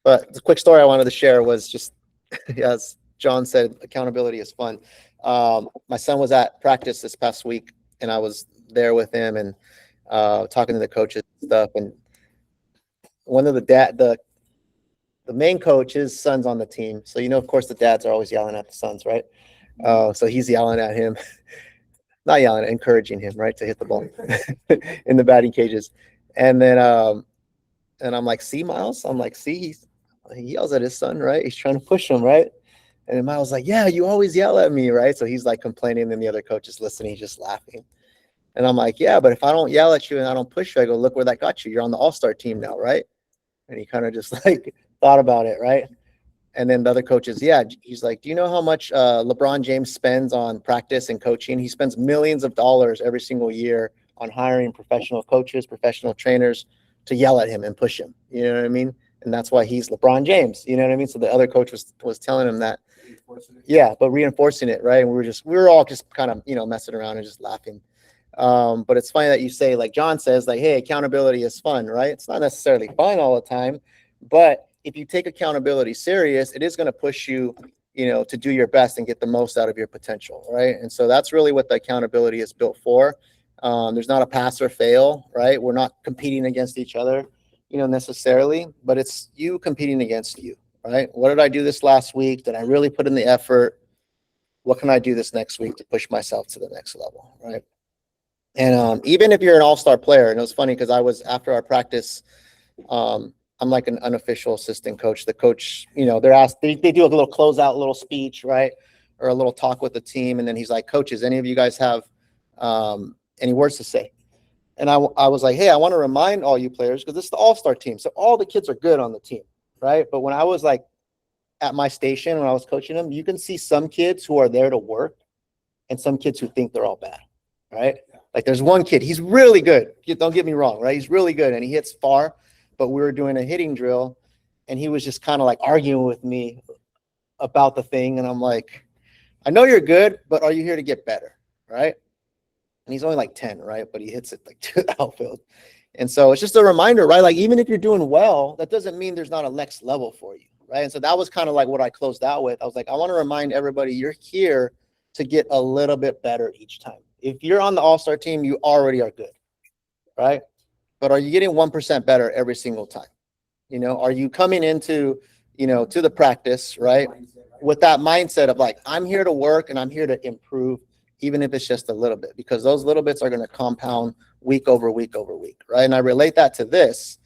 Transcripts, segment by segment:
But the quick story I wanted to share was just, as John said, accountability is fun. My son was at practice this past week, and I was there with him and talking to the coaches and stuff. And one of the main coach, his son's on the team, so of course, the dads are always yelling at the sons, right? So he's yelling at him, not yelling, encouraging him, right, to hit the ball in the batting cages. And then and I'm like, see, Miles? I'm like, see, he yells at his son, right? He's trying to push him, right? And then Miles like, yeah, you always yell at me, right? So he's like complaining, and the other coach is listening, he's just laughing. And I'm like, yeah, but if I don't yell at you and I don't push you, I go, look where that got you. You're on the all-star team now, right? And he kind of just like thought about it, right? And then the other coaches, yeah, he's like, do you know how much LeBron James spends on practice and coaching? He spends millions of dollars every single year on hiring professional coaches, professional trainers to yell at him and push him. You know what I mean? And that's why he's LeBron James. You know what I mean? So the other coach was telling him that. Yeah, but reinforcing it, right? And we were all just kind of, messing around and just laughing. But it's funny that you say, like John says, like, hey, accountability is fun, right? It's not necessarily fun all the time, but if you take accountability serious, it is going to push you, to do your best and get the most out of your potential, right? And so that's really what the accountability is built for. There's not a pass or fail, right? We're not competing against each other, necessarily, but it's you competing against you, right? What did I do this last week? Did I really put in the effort? What can I do this next week to push myself to the next level, right? And even if you're an all-star player, and it was funny because I was, after our practice, I'm like an unofficial assistant coach. The coach, they're asked, they do a little closeout, little speech, right? Or a little talk with the team. And then he's like, coaches, any of you guys have any words to say? And I was like, hey, I want to remind all you players, because this is the all-star team. So all the kids are good on the team, right? But when I was like at my station, when I was coaching them, you can see some kids who are there to work and some kids who think they're all bad, right? Like there's one kid, he's really good. Don't get me wrong, right? He's really good and he hits far, but we were doing a hitting drill and he was just kind of like arguing with me about the thing. And I'm like, I know you're good, but are you here to get better, right? And he's only like 10, right? But he hits it like to the outfield. And so it's just a reminder, right? Like even if you're doing well, that doesn't mean there's not a next level for you, right? And so that was kind of like what I closed out with. I was like, I want to remind everybody you're here to get a little bit better each time. If you're on the all-star team, you already are good, right? But are you getting 1% better every single time? Are you coming into, to the practice, right, with that mindset of like, I'm here to work and I'm here to improve, even if it's just a little bit, because those little bits are going to compound week over week over week, right? And I relate that to this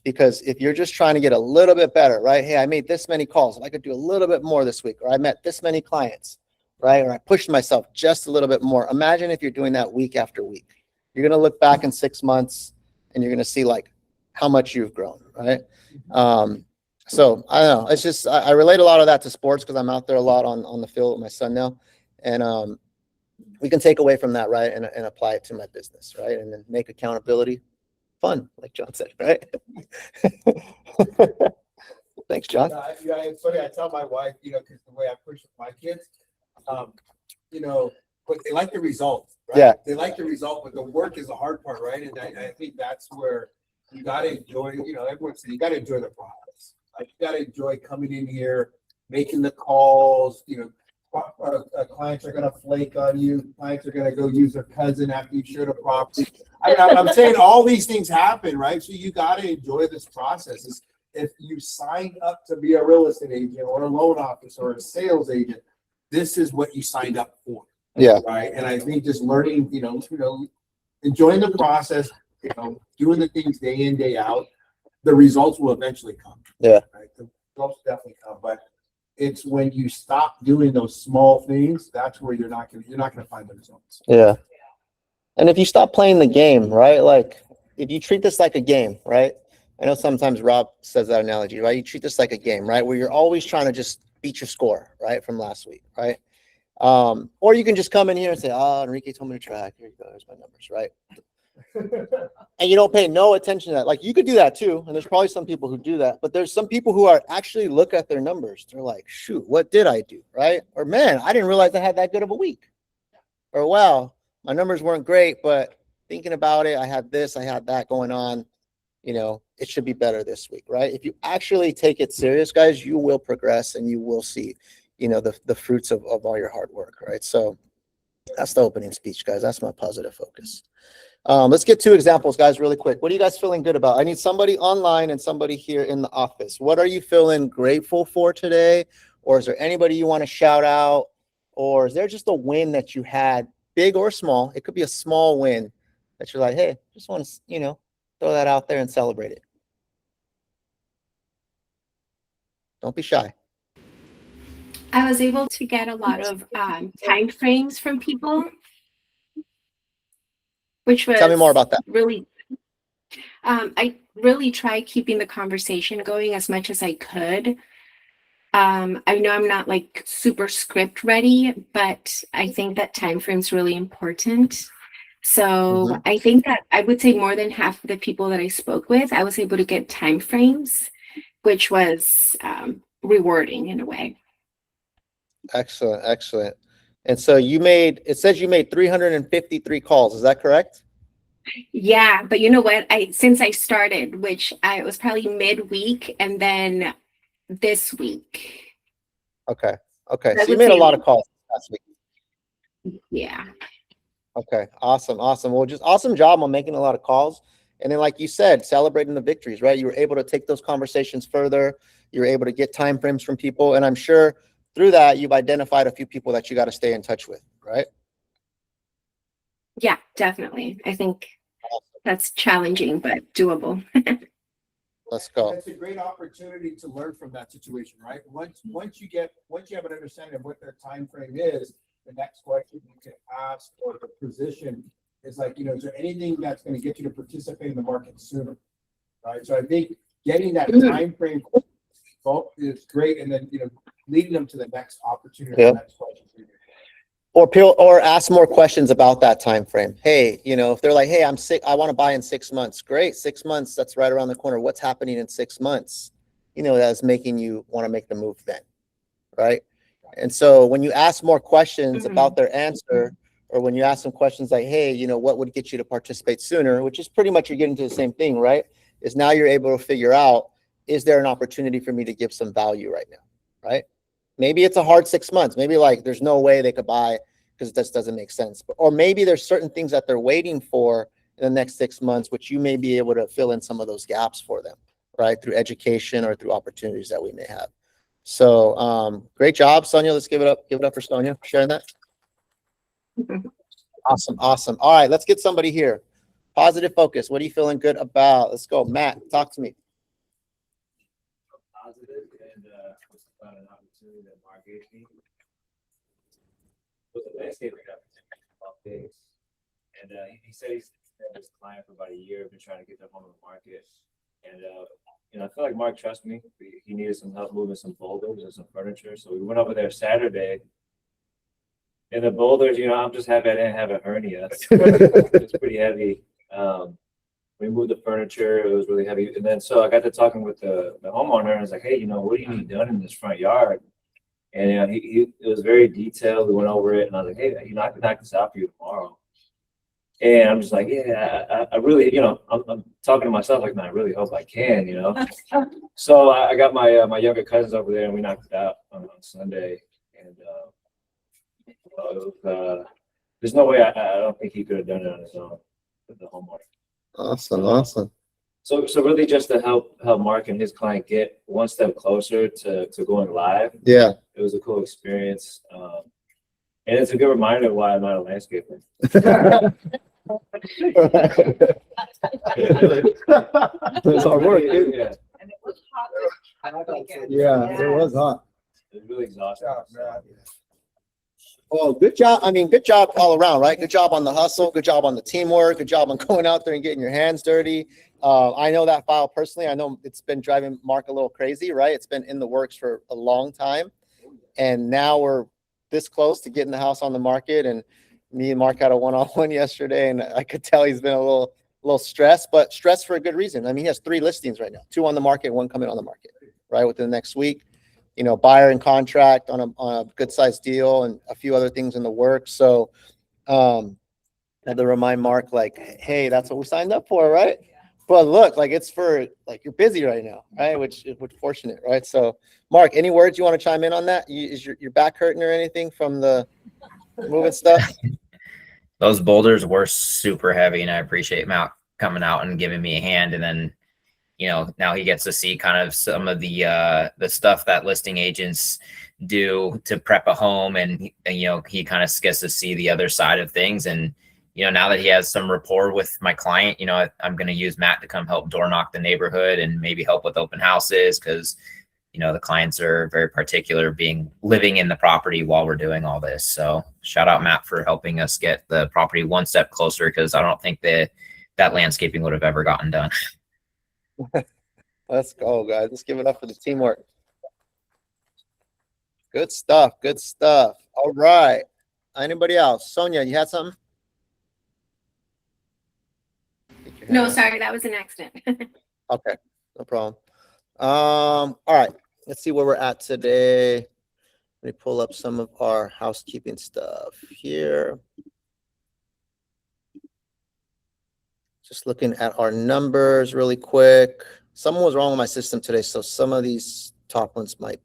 because if you're just trying to get a little bit better, right? Hey, I made this many calls. If I could do a little bit more this week, or I met this many clients, right? Or I pushed myself just a little bit more. Imagine if you're doing that week after week. You're going to look back in 6 months and you're going to see like how much you've grown, right? So I don't know. It's just, I relate a lot of that to sports because I'm out there a lot on the field with my son now. And we can take away from that, right? And apply it to my business, right? And then make accountability fun, like John said, right? Thanks, John. Yeah, it's funny. I tell my wife, because the way I push with my kids, but they like the result, right? Yeah. They like the result, but the work is the hard part, right? And I think that's where you got to enjoy, everyone says you got to enjoy the process. Like you got to enjoy coming in here, making the calls, clients are going to flake on you. Clients are going to go use their cousin after you share the property. I'm saying all these things happen, right? So you got to enjoy this process. If you signed up to be a real estate agent or a loan officer or a sales agent, this is what you signed up for. Yeah. Right. And I think just learning, enjoying the process, doing the things day in, day out, the results will eventually come. Yeah. Right. The results definitely come. But it's when you stop doing those small things, that's where you're not gonna find the results. Yeah. And if you stop playing the game, right? Like if you treat this like a game, right? I know sometimes Rob says that analogy, right? You treat this like a game, right? Where you're always trying to just beat your score, right? From last week, right? Or you can just come in here and say, oh, Enrique told me to track. Here you go. Here's my numbers, right? And you don't pay no attention to that. Like you could do that too. And there's probably some people who do that, but there's some people who are actually look at their numbers. They're like, shoot, what did I do? Right? Or man, I didn't realize I had that good of a week. Or wow, my numbers weren't great, but thinking about it, I had this, I had that going on. it should be better this week, right? If you actually take it serious, guys, you will progress and you will see, the fruits of all your hard work, right? So that's the opening speech, guys. That's my positive focus. Let's get 2 examples, guys, really quick. What are you guys feeling good about? I need somebody online and somebody here in the office. What are you feeling grateful for today? Or is there anybody you want to shout out? Or is there just a win that you had, big or small? It could be a small win that you're like, hey, just want to, throw that out there and celebrate it. Don't be shy. I was able to get a lot of time frames from people, which was Tell me more about that. really. I really tried keeping the conversation going as much as I could. I know I'm not like super script ready, but I think that time frame is really important. So I think that I would say more than half of the people that I spoke with, I was able to get time frames, which was rewarding in a way. Excellent, excellent. And so it says you made 353 calls. Is that correct? Yeah, but you know what? Since I started, which it was probably midweek, and then this week. Okay. So you made a lot of calls last week. Yeah. Okay. Awesome. Well, just awesome job on making a lot of calls. And then, like you said, celebrating the victories, right? You were able to take those conversations further. You were able to get time frames from people. And I'm sure through that, you've identified a few people that you got to stay in touch with, right? Yeah, definitely. I think that's challenging, but doable. Let's go. It's a great opportunity to learn from that situation, right? Once you have an understanding of what their time frame is, the next question you can ask or the position is like, is there anything that's going to get you to participate in the market sooner, right? So I think getting that time frame is great, and then leading them to the next opportunity, the next question. Or ask more questions about that time frame. Hey, if they're like, hey, I'm sick, I want to buy in 6 months. Great, 6 months, that's right around the corner. What's happening in 6 months? That's making you want to make the move then, right? And so when you ask more questions about their answer, or when you ask them questions like, hey, what would get you to participate sooner, which is pretty much you're getting to the same thing, right? Is now you're able to figure out, is there an opportunity for me to give some value right now, right? Maybe it's a hard 6 months. Maybe like there's no way they could buy because this doesn't make sense. Or maybe there's certain things that they're waiting for in the next 6 months, which you may be able to fill in some of those gaps for them, right? Through education or through opportunities that we may have. So great job, Sonia. Let's give it up. Give it up for Sonia for sharing that. Awesome. All right, let's get somebody here. Positive focus. What are you feeling good about? Let's go. Matt, talk to me. Positive and about an opportunity that Mark gave me. It was a landscaping opportunity for 12 days. And he said he's had this client for about a year, been trying to get their home on the market. And I feel like Mark trusts me. He needed some help moving some boulders and some furniture. So we went over there Saturday. And the boulders, I'm just happy I didn't have a hernia. It's pretty heavy. We moved the furniture. It was really heavy. And then so I got to talking with the homeowner, and I was like, hey, what do you need done in this front yard? And it was very detailed. We went over it, and I was like, hey, I can knock this out for you tomorrow. And I'm just like, yeah, I really, I'm talking to myself like, man, I really hope I can, So I got my younger cousins over there, and we knocked it out on Sunday. And there's no way I don't think he could have done it on his own with the homeowner. Awesome. So really just to help Mark and his client get one step closer to going live. Yeah. It was a cool experience. And it's a good reminder of why I'm not a landscaper. It's hard work. Yeah. And it was hot. Yeah, it was hot. It was really exhausting. Oh, good job. I mean, good job all around, right? Good job on the hustle. Good job on the teamwork. Good job on going out there and getting your hands dirty. I know that file personally. I know it's been driving Mark a little crazy, right? It's been in the works for a long time. And now we're this close to getting the house on the market. And me and Mark had a one-on-one yesterday, and I could tell he's been a little stressed, but stressed for a good reason. I mean, he has 3 listings right now, 2 on the market, 1 coming on the market, right? Within the next week. Buyer in contract on a good sized deal and a few other things in the works. So I had to remind Mark, like, hey, that's what we signed up for, right? But look, like it's for like you're busy right now, right? Which is fortunate, right? So, Mark, any words you want to chime in on that? Is your back hurting or anything from the moving stuff? Those boulders were super heavy, and I appreciate Matt coming out and giving me a hand. And then, now he gets to see kind of some of the stuff that listing agents do to prep a home, and he kind of gets to see the other side of things. And now that he has some rapport with my client, I'm going to use Matt to come help door knock the neighborhood and maybe help with open houses, because the clients are very particular living in the property while we're doing all this. So shout out Matt for helping us get the property one step closer, because I don't think that landscaping would have ever gotten done. Let's go, guys. Let's give it up for the teamwork. Good stuff. Good stuff. All right. Anybody else? Sonia, you had something? No, sorry, that was an accident. Okay, no problem. All right. Let's see where we're at today. Let me pull up some of our housekeeping stuff here. Just looking at our numbers really quick. Something was wrong with my system today, so some of these top ones might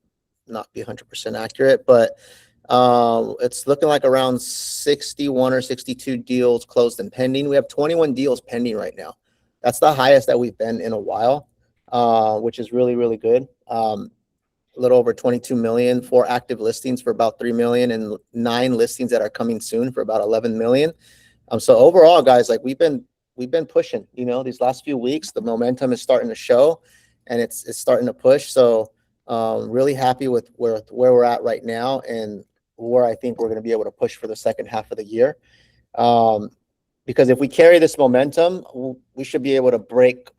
not be 100% accurate, but it's looking like around 61 or 62 deals closed and pending. We have 21 deals pending right now. That's the highest that we've been in a while, which is really, really good. A little over 22 million, 4 active listings for about 3 million, and 9 listings that are coming soon for about 11 million. So overall, guys, like we've been pushing, these last few weeks, the momentum is starting to show, and it's starting to push. So really happy with where we're at right now, and where I think we're going to be able to push for the second half of the year. Because if we carry this momentum, we should be able to break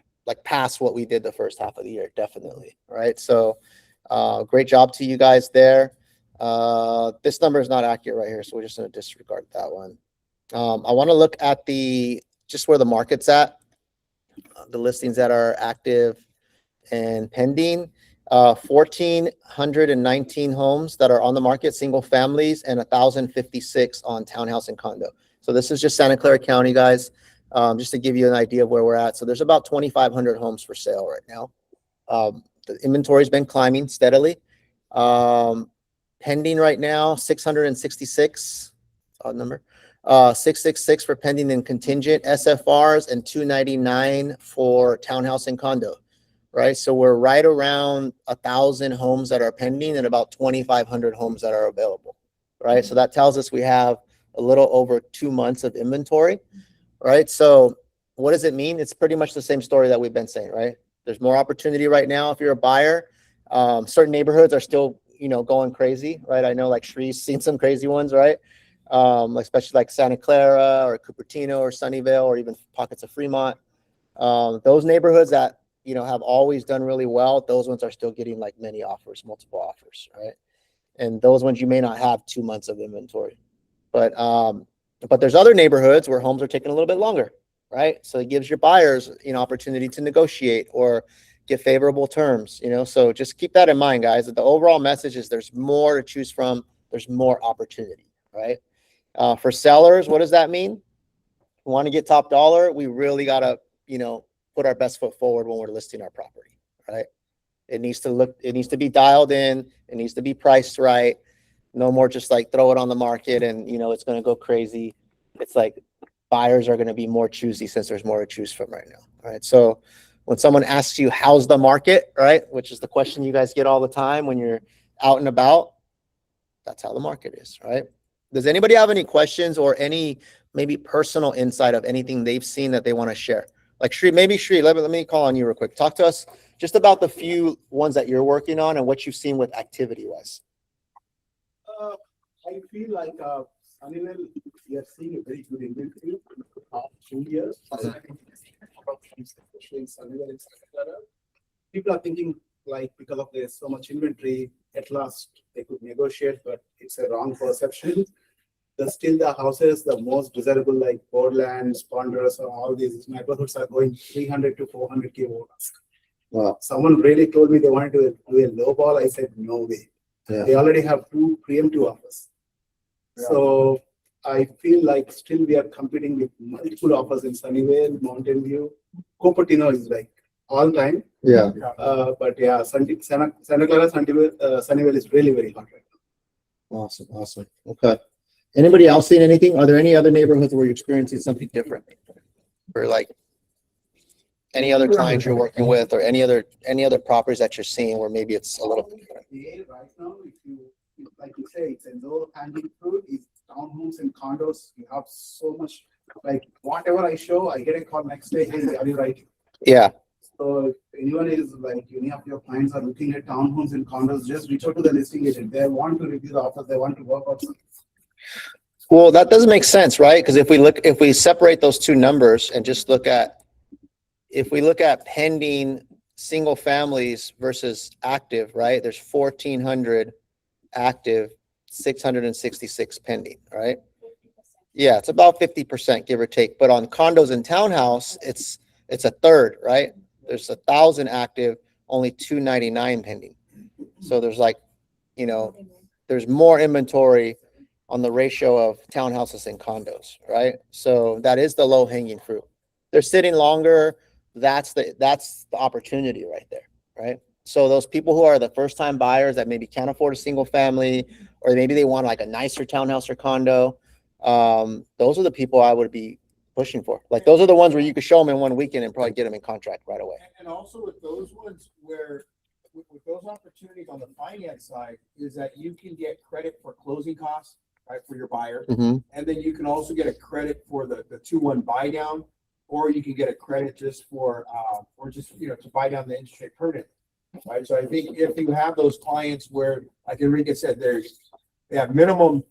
past what we did the first half of the year, definitely. Right. So great job to you guys there. This number is not accurate right here, so we're just going to disregard that one. I want to look at just where the market's at, the listings that are active and pending. 1,419 homes that are on the market, single families, and 1,056 on townhouse and condo. So this is just Santa Clara County, guys, just to give you an idea of where we're at. So there's about 2,500 homes for sale right now. The inventory has been climbing steadily. Pending right now, 666, odd number, 666 for pending and contingent SFRs, and 299 for townhouse and condo. Right. So we're right around 1,000 homes that are pending and about 2,500 homes that are available. Right. So that tells us we have a little over 2 months of inventory. Right. So what does it mean? It's pretty much the same story that we've been saying. Right. There's more opportunity right now if you're a buyer. Certain neighborhoods are still, going crazy. Right. I know Shree's seen some crazy ones. Right. Especially like Santa Clara or Cupertino or Sunnyvale, or even pockets of Fremont. Those neighborhoods that have always done really well, those ones are still getting many offers, multiple offers, right? And those ones you may not have 2 months of inventory, but there's other neighborhoods where homes are taking a little bit longer, right? So it gives your buyers opportunity to negotiate or get favorable terms, so just keep that in mind, guys. That the overall message is there's more to choose from, there's more opportunity, right? For sellers, what does that mean? We want to get top dollar, we really gotta put our best foot forward when we're listing our property, right? It needs to be dialed in. It needs to be priced right. No more just throw it on the market and, it's going to go crazy. It's buyers are going to be more choosy since there's more to choose from right now. Right. So when someone asks you, how's the market, right? Which is the question you guys get all the time when you're out and about. That's how the market is, right? Does anybody have any questions or any maybe personal insight of anything they've seen that they want to share? Shri, let me call on you real quick. Talk to us just about the few ones that you're working on and what you've seen with activity-wise. I feel like Sunnyvale, we are seeing a very good inventory in the past 2 years. Especially in Sunnyvale and Santa Clara. People are thinking because of there's so much inventory, at last they could negotiate, but it's a wrong perception. Still the houses, the most desirable Portland, Ponderosa, all these neighborhoods are going 300 to 400K over ask. Wow. Someone really told me they wanted to do a low ball. I said, no way. Yeah. They already have 2 preemptive offers. Yeah. So I feel still we are competing with multiple offers in Sunnyvale, Mountain View. Cupertino is like all time. Yeah. But yeah, Santa Clara, Sunnyvale is really very hot right now. Awesome. Awesome. Okay. Anybody else seen anything? Are there any other neighborhoods where you're experiencing something different? Or like any other clients you're working with or any other properties that you're seeing where maybe it's a little different? Yeah, right now, like you say, it's a low hanging fruit, it's townhomes and condos, you have so much, like whatever I show, I get a call next day, hey, are you right? Yeah. So if anyone is like, any of your clients are looking at townhomes and condos, just reach out to the listing agent. They want to review the offers, they want to work out something. Well, that doesn't make sense, right? Because if we separate those two numbers and just look at, if we look at pending single families versus active, right? There's 1,400 active, 666 pending, right? Yeah, it's about 50%, give or take. But on condos and townhouse, it's a third, right? There's 1,000 active, only 299 pending. So there's like, there's more inventory on the ratio of townhouses and condos, right? So that is the low hanging fruit. They're sitting longer. That's the opportunity right there, right? So those people who are the first time buyers that maybe can't afford a single family, or maybe they want like a nicer townhouse or condo, those are the people I would be pushing for. Like those are the ones where you could show them in one weekend and probably get them in contract right away. And also with those ones where, with those opportunities on the finance side, is that you can get credit for closing costs, right, for your buyer. Mhm. And then you can also get a credit for the 2-1 buy down, or you can get a credit just for, or just, to buy down the interest rate permanent. Right, so I think if you have those clients where, like Enrique said, they have minimum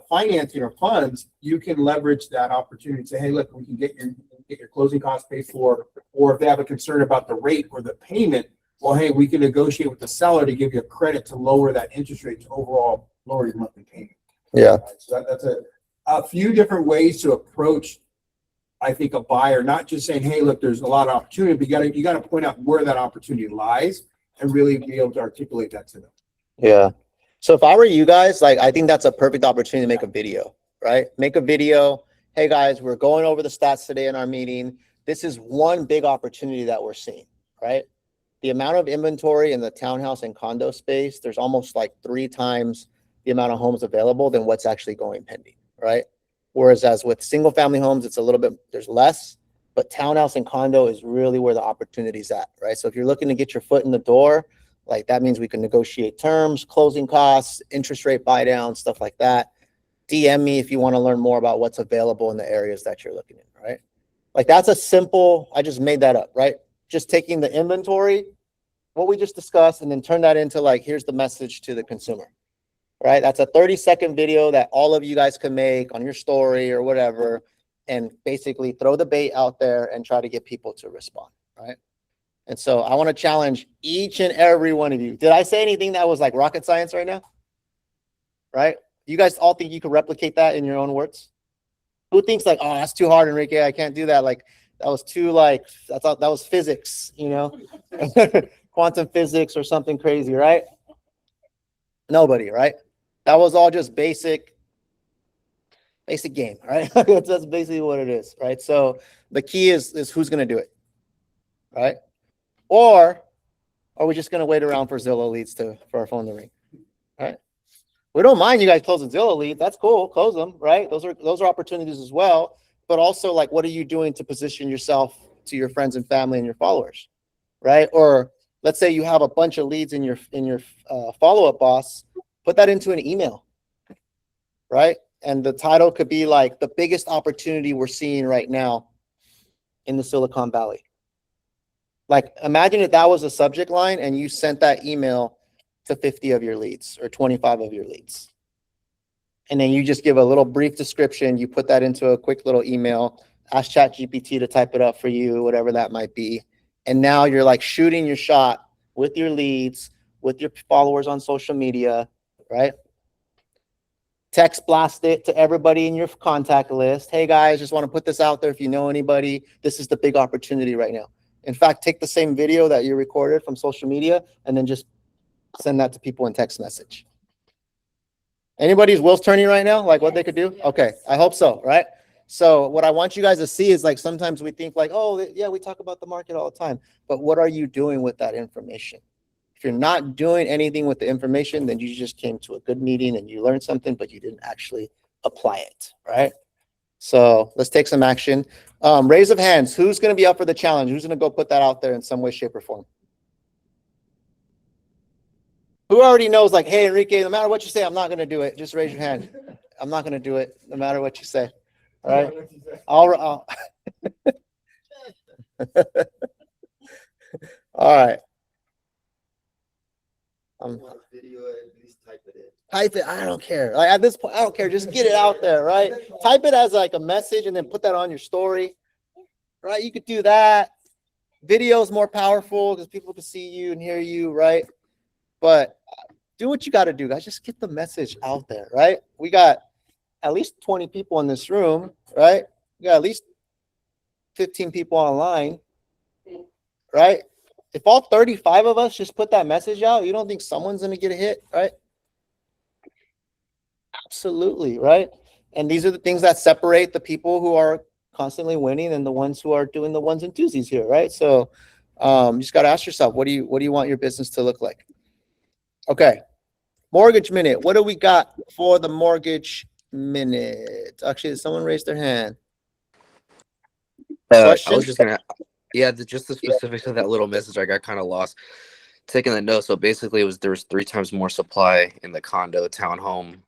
financing or funds, you can leverage that opportunity and say, hey, look, we can get your closing costs paid for, or if they have a concern about the rate or the payment, well, hey, we can negotiate with the seller to give you a credit to lower that interest rate to overall lower your monthly payment. Yeah. Right, so that's a few different ways to approach, I think, a buyer, not just saying, hey, look, there's a lot of opportunity, but you got to point out where that opportunity lies and really be able to articulate that to them. Yeah. So if I were you guys, like, I think that's a perfect opportunity to make a video, right? Make a video. Hey guys, we're going over the stats today in our meeting. This is one big opportunity that we're seeing, right? The amount of inventory in the townhouse and condo space, there's almost like 3 times the amount of homes available than what's actually going pending, right? Whereas as with single family homes, it's a little bit, there's less, but townhouse and condo is really where the opportunity's at, right? So if you're looking to get your foot in the door, like that means we can negotiate terms, closing costs, interest rate buy down, stuff like that. DM me if you want to learn more about what's available in the areas that you're looking in, right? Like that's a simple, I just made that up, right? Just taking the inventory, what we just discussed, and then turn that into like, here's the message to the consumer, right? That's a 30-second video that all of you guys can make on your story or whatever, and basically throw the bait out there and try to get people to respond, right? And so I want to challenge each and every one of you. Did I say anything that was like rocket science right now? Right? You guys all think you could replicate that in your own words? Who thinks like, oh, that's too hard, Enrique, I can't do that. Like that was too like, I thought that was physics, quantum physics or something crazy, right? Nobody, right? That was all just basic game, right? That's basically what it is, right? So the key is who's going to do it, right? Or are we just going to wait around for Zillow leads for our phone to ring, right? We don't mind you guys closing Zillow leads. That's cool. Close them, right? Those are opportunities as well. But also, like, what are you doing to position yourself to your friends and family and your followers, right? Or let's say you have a bunch of leads in your follow-up boss. Put that into an email, right? And the title could be like the biggest opportunity we're seeing right now in the Silicon Valley. Like, imagine if that was a subject line and you sent that email to 50 of your leads or 25 of your leads. And then you just give a little brief description. You put that into a quick little email, ask ChatGPT to type it up for you, whatever that might be. And now you're like shooting your shot with your leads, with your followers on social media, right? Text blast it to everybody in your contact list. Hey guys, just want to put this out there. If you know anybody, this is the big opportunity right now. In fact, take the same video that you recorded from social media and then just send that to people in text message. Anybody's wheels turning right now? Like what they could do? Okay, I hope so, right? So what I want you guys to see is like, sometimes we think like, oh yeah, we talk about the market all the time, but what are you doing with that information? If you're not doing anything with the information, then you just came to a good meeting and you learned something, but you didn't actually apply it, right? So let's take some action. Raise of hands. Who's going to be up for the challenge? Who's going to go put that out there in some way, shape, or form? Who already knows, like, hey, Enrique, no matter what you say, I'm not going to do it. Just raise your hand. I'm not going to do it, no matter what you say. All right. All right. Type it. I don't care. Like, at this point, I don't care. Just get it out there, right? Type it as like a message and then put that on your story, right? You could do that. Video is more powerful because people can see you and hear you, right? But do what you got to do, guys. Just get the message out there, right? We got at least 20 people in this room, right? We got at least 15 people online, right? If all 35 of us just put that message out, you don't think someone's going to get a hit, right? Absolutely, right? And these are the things that separate the people who are constantly winning and the ones who are doing the ones and twosies here, right? So you just got to ask yourself, what do you want your business to look like? Okay. Mortgage minute. What do we got for the mortgage minute? Actually, someone raised their hand. I Question? was just gonna, yeah, just the specifics of that little message. I got kind of lost taking the note. So basically, there was 3 times more supply in the condo townhome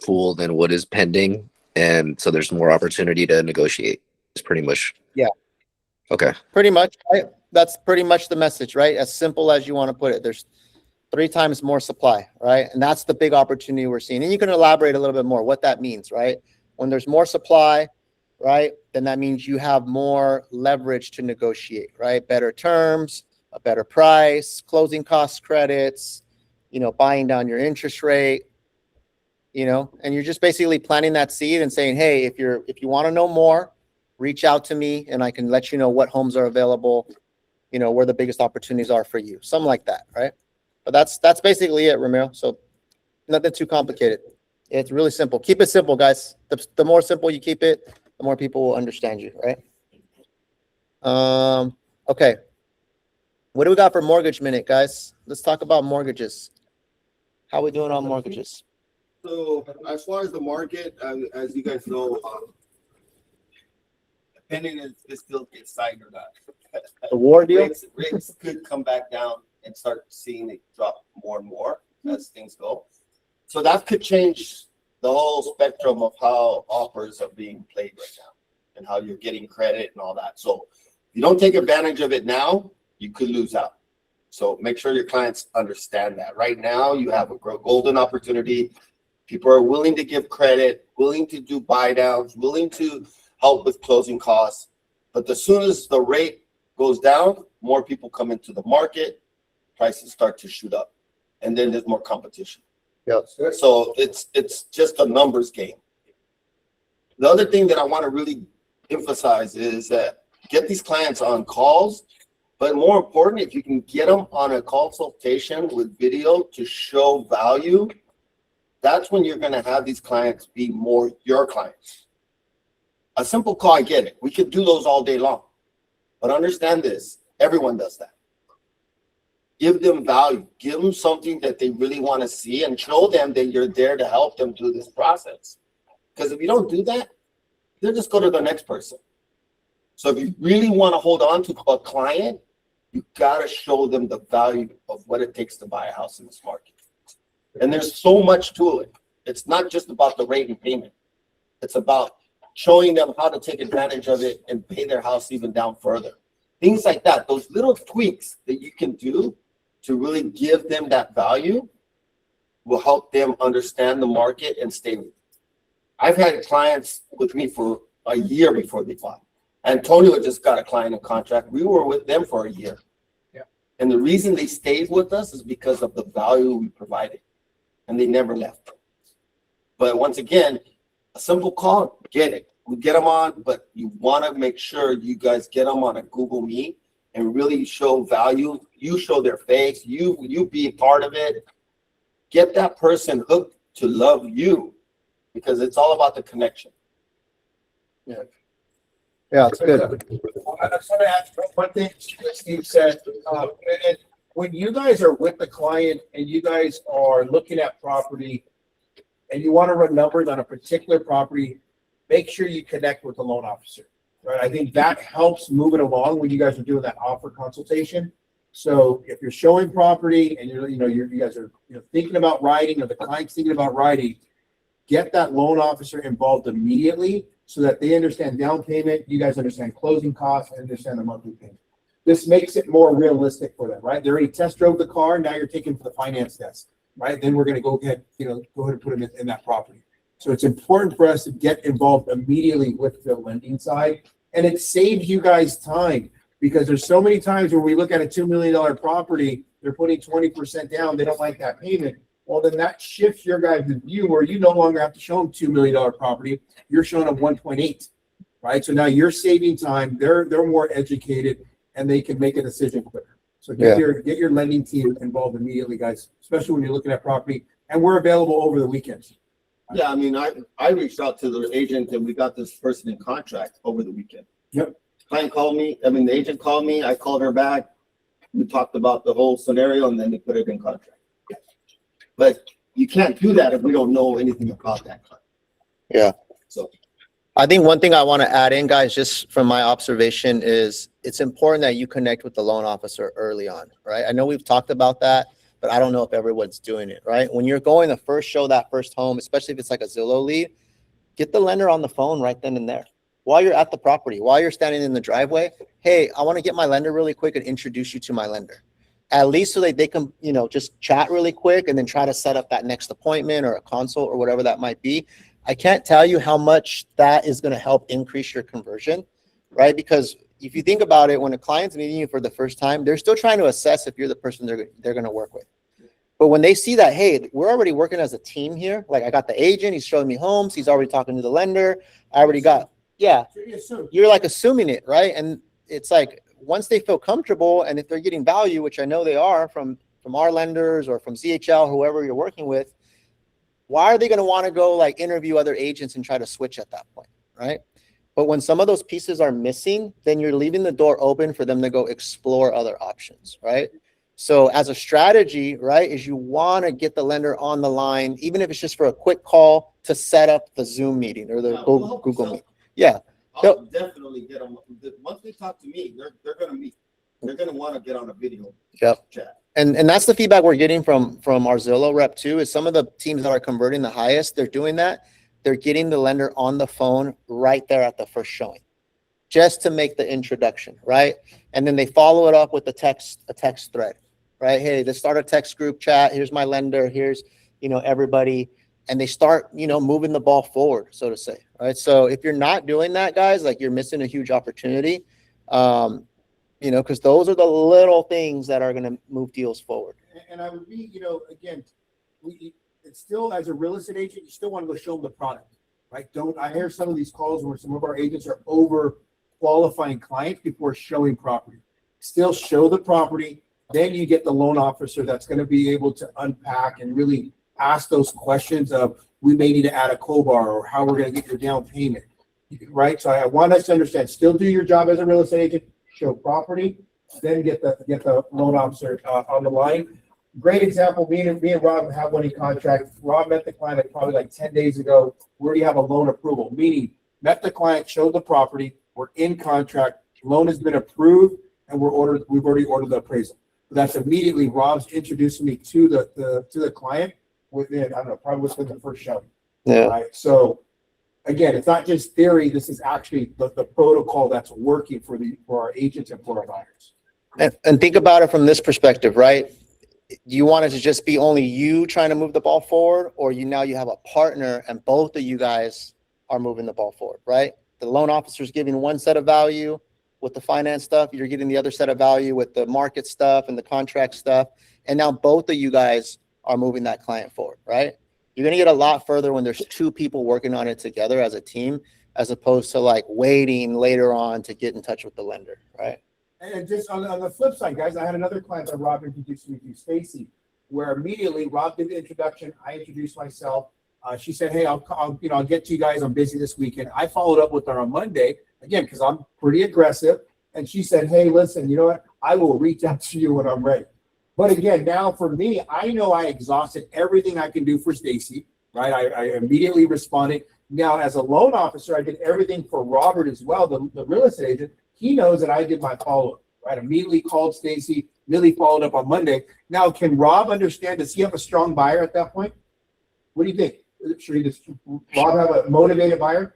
pool than what is pending, and so there's more opportunity to negotiate. It's pretty much. Yeah. Okay. Pretty much, right? That's pretty much the message, right? As simple as you want to put it. There's 3 times more supply, right? And that's the big opportunity we're seeing. And you can elaborate a little bit more what that means, right? When there's more supply, right, then that means you have more leverage to negotiate, right? Better terms, a better price, closing cost credits, buying down your interest rate, and you're just basically planting that seed and saying, hey, if you want to know more, reach out to me and I can let you know what homes are available, where the biggest opportunities are for you. Something like that, right? But that's basically it, Ramiro. So nothing too complicated. It's really simple. Keep it simple, guys. The more simple you keep it, the more people will understand you, right? Okay. What do we got for mortgage minute, guys? Let's talk about mortgages. How we doing on mortgages? So as far as the market, as you guys know, depending if this still gets signed or not. The war deal? Rates could come back down and start seeing it drop more and more as things go. So that could change the whole spectrum of how offers are being played right now and how you're getting credit and all that. So if you don't take advantage of it now, you could lose out. So make sure your clients understand that. Right now, you have a golden opportunity. People are willing to give credit, willing to do buy downs, willing to help with closing costs. But as soon as the rate goes down, more people come into the market, prices start to shoot up, and then there's more competition. Yeah. So it's just a numbers game. The other thing that I want to really emphasize is that get these clients on calls, but more important, if you can get them on a consultation with video to show value, that's when you're going to have these clients be more your clients. A simple call, I get it. We could do those all day long. But understand this, everyone does that. Give them value. Give them something that they really want to see and show them that you're there to help them through this process. Because if you don't do that, they'll just go to the next person. So if you really want to hold on to a client, you got to show them the value of what it takes to buy a house in this market. And there's so much to it. It's not just about the rate and payment. It's about showing them how to take advantage of it and pay their house even down further. Things like that. Those little tweaks that you can do to really give them that value will help them understand the market and stay with you. I've had clients with me for a year before they bought. Antonio just got a client in contract. We were with them for a year. Yeah. And the reason they stayed with us is because of the value we provided. And they never left. But once again, a simple call, get it. We get them on, but you want to make sure you guys get them on a Google Meet and really show value. You show their face. You be a part of it. Get that person hooked to love you because it's all about the connection. Yeah, it's good. I just want to ask one thing that Steve said, and when you guys are with the client and you guys are looking at property and you want to run numbers on a particular property, make sure you connect with the loan officer, right? I think that helps move it along when you guys are doing that offer consultation. So if you're showing property and you guys are thinking about writing, or the client's thinking about writing, get that loan officer involved immediately so that they understand down payment, you guys understand closing costs, and understand the monthly payment. This makes it more realistic for them, right? They already test drove the car, now you're taking to the finance desk, right? Then we're going to go ahead and put them in that property. So it's important for us to get involved immediately with the lending side, and it saves you guys time, because there's so many times where we look at a $2 million property, they're putting 20% down, they don't like that payment. Well, then that shifts your guys' view, where you no longer have to show them $2 million property, you're showing them 1.8, right? So now you're saving time, they're more educated, and they can make a decision quicker. So get your lending team involved immediately, guys, especially when you're looking at property, and we're available over the weekends. Yeah, I mean, I reached out to the agent and we got this person in contract over the weekend. Yep. The agent called me, I called her back. We talked about the whole scenario and then they put it in contract. But you can't do that if we don't know anything about that contract. Yeah. So I think one thing I want to add in, guys, just from my observation, is it's important that you connect with the loan officer early on, right? I know we've talked about that, but I don't know if everyone's doing it, right? When you're going to first show that first home, especially if it's like a Zillow lead, get the lender on the phone right then and there. While you're at the property, while you're standing in the driveway, hey, I want to get my lender really quick and introduce you to my lender. At least so that they can, just chat really quick and then try to set up that next appointment or a consult or whatever that might be. I can't tell you how much that is going to help increase your conversion, right? Because if you think about it, when a client's meeting you for the first time, they're still trying to assess if you're the person they're going to work with. But when they see that, hey, we're already working as a team here. Like, I got the agent, he's showing me homes, he's already talking to the lender. I already got, you're like assuming it, right? And it's like, once they feel comfortable, and if they're getting value, which I know they are from our lenders or from ZHL, whoever you're working with, why are they going to want to go like interview other agents and try to switch at that point, right? But when some of those pieces are missing, then you're leaving the door open for them to go explore other options, right? So as a strategy, right, is you want to get the lender on the line, even if it's just for a quick call to set up the Zoom meeting or the Google Meet. Yeah. I'll definitely get them. Once they talk to me, they're going to meet. They're going to want to get on a video chat. And that's the feedback we're getting from our Zillow rep too, is some of the teams that are converting the highest, they're doing that. They're getting the lender on the phone right there at the first showing, just to make the introduction, right? And then they follow it up with a text thread, right? Hey, let's start a text group chat. Here's my lender. Here's, everybody. And they start, moving the ball forward, so to say, right? So if you're not doing that, guys, like, you're missing a huge opportunity, because those are the little things that are going to move deals forward. And I would be, again, it's still, as a real estate agent, you still want to go show them the product, right? I hear some of these calls where some of our agents are over qualifying clients before showing property. Still show the property, then you get the loan officer that's going to be able to unpack and really ask those questions of, we may need to add a COBAR, or how we're going to get your down payment, right? So I want us to understand, still do your job as a real estate agent, show property, then get the loan officer on the line. Great example, me and Rob have one in contract. Rob met the client probably like 10 days ago. We already have a loan approval, meaning met the client, showed the property, we're in contract, loan has been approved, and we've already ordered the appraisal. So that's immediately Rob's introducing me to the client within, I don't know, probably within the first showing. Yeah. Right. So again, it's not just theory. This is actually the protocol that's working for our agents and for our buyers. And think about it from this perspective, right? Do you want it to just be only you trying to move the ball forward, or you have a partner and both of you guys are moving the ball forward, right? The loan officer is giving one set of value with the finance stuff. You're getting the other set of value with the market stuff and the contract stuff. And now both of you guys are moving that client forward, right? You're going to get a lot further when there's two people working on it together as a team, as opposed to like waiting later on to get in touch with the lender, right? And just on the flip side, guys, I had another client that Rob introduced me to, Stacy, where immediately Rob did the introduction. I introduced myself. She said, hey, I'll get to you guys. I'm busy this weekend. I followed up with her on Monday again, because I'm pretty aggressive. And she said, hey, listen, you know what? I will reach out to you when I'm ready. But again, now for me, I know I exhausted everything I can do for Stacy, right? I immediately responded. Now, as a loan officer, I did everything for Robert as well, the real estate agent. He knows that I did my follow-up, right? Immediately called Stacy, really followed up on Monday. Now, can Rob understand? Does he have a strong buyer at that point? What do you think? Should Rob have a motivated buyer?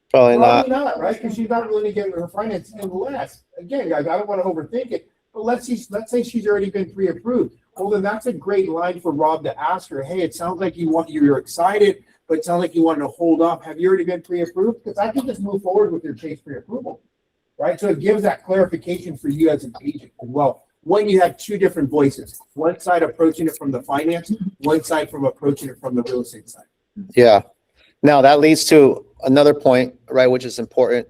Probably not. Probably not, right? Because she's not willing to get her financing unless, again, guys, I don't want to overthink it, but let's say she's already been pre-approved. Well, then that's a great line for Rob to ask her, hey, it sounds like you're excited, but it sounds like you wanted to hold off. Have you already been pre-approved? Because I can just move forward with your Chase pre-approval, right? So it gives that clarification for you as an agent as well. When you have two different voices, one side approaching it from the finance, one side from approaching it from the real estate side. Yeah. Now that leads to another point, right, which is important,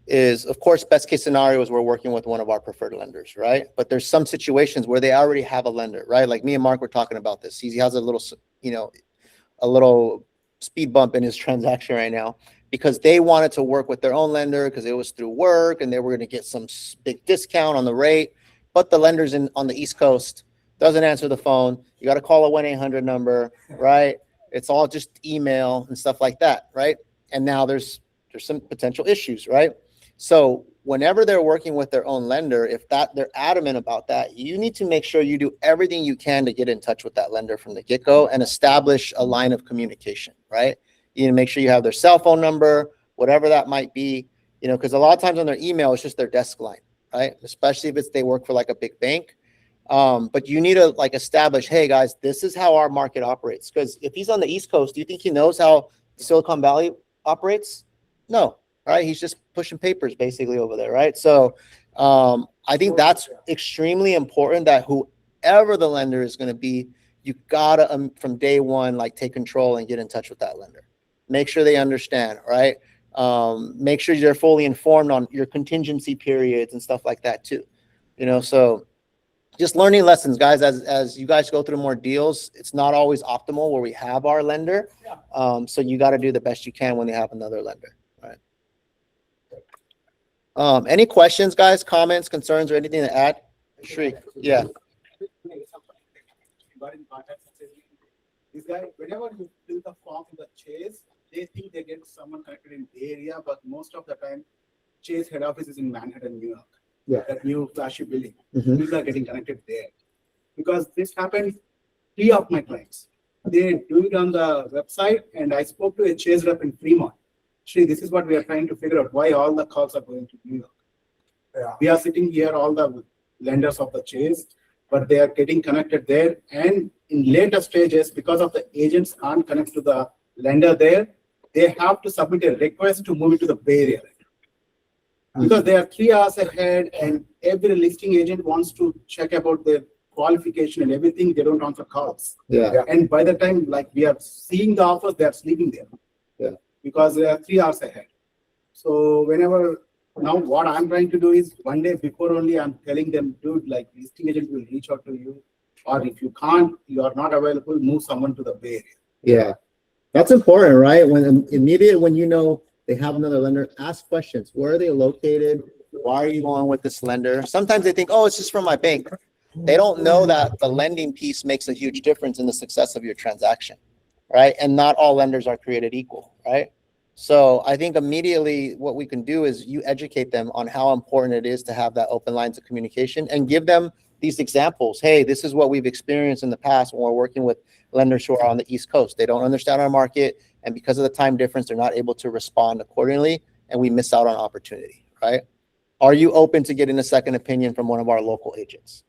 is of course, best case scenario is we're working with one of our preferred lenders, right? But there's some situations where they already have a lender, right? Like me and Mark were talking about this. He has a little, a little speed bump in his transaction right now because they wanted to work with their own lender because it was through work and they were going to get some big discount on the rate. But the lender's on the East Coast doesn't answer the phone. You got to call a 1-800 number, right? It's all just email and stuff like that, right? And now there's some potential issues, right? So whenever they're working with their own lender, if they're adamant about that, you need to make sure you do everything you can to get in touch with that lender from the get-go and establish a line of communication, right? You need to make sure you have their cell phone number, whatever that might be, because a lot of times on their email, it's just their desk line, right? Especially if they work for like a big bank. But you need to establish, hey guys, this is how our market operates. Because if he's on the East Coast, do you think he knows how Silicon Valley operates? No, right? He's just pushing papers basically over there, right? So I think that's extremely important that whoever the lender is going to be, you gotta from day one, take control and get in touch with that lender. Make sure they understand, right? Make sure you're fully informed on your contingency periods and stuff like that too. So just learning lessons, guys, as you guys go through more deals, it's not always optimal where we have our lender. So you got to do the best you can when you have another lender, right? Any questions, guys, comments, concerns, or anything to add? Shriek, yeah. This guy, whenever you fill the form in the Chase, they think they get someone connected in the area, but most of the time, Chase head office is in Manhattan, New York. Yeah. That new flashy building. Mhm. People are getting connected there. Because this happened, 3 of my clients. They do it on the website, and I spoke to a Chase rep in Fremont. Actually, this is what we are trying to figure out, why all the calls are going to New York. Yeah. We are sitting here, all the lenders of the Chase, but they are getting connected there. And in later stages, because of the agents can't connect to the lender there, they have to submit a request to move it to the Bay Area. Because they are 3 hours ahead, and every listing agent wants to check about their qualification and everything. They don't answer calls. Yeah. And by the time we are seeing the offers, they are sleeping there. Yeah. Because they are 3 hours ahead. So now what I'm trying to do is one day before only I'm telling them, dude, listing agent will reach out to you, or if you can't, you are not available, move someone to the Bay Area. Yeah. That's important, right? When they have another lender, ask questions. Where are they located? Why are you going with this lender? Sometimes they think, oh, it's just from my bank. They don't know that the lending piece makes a huge difference in the success of your transaction, right? And not all lenders are created equal, right? So I think immediately what we can do is you educate them on how important it is to have that open lines of communication and give them these examples. Hey, this is what we've experienced in the past when we're working with lenders who are on the East Coast. They don't understand our market. And because of the time difference, they're not able to respond accordingly, and we miss out on opportunity, right? Are you open to getting a second opinion from one of our local agents,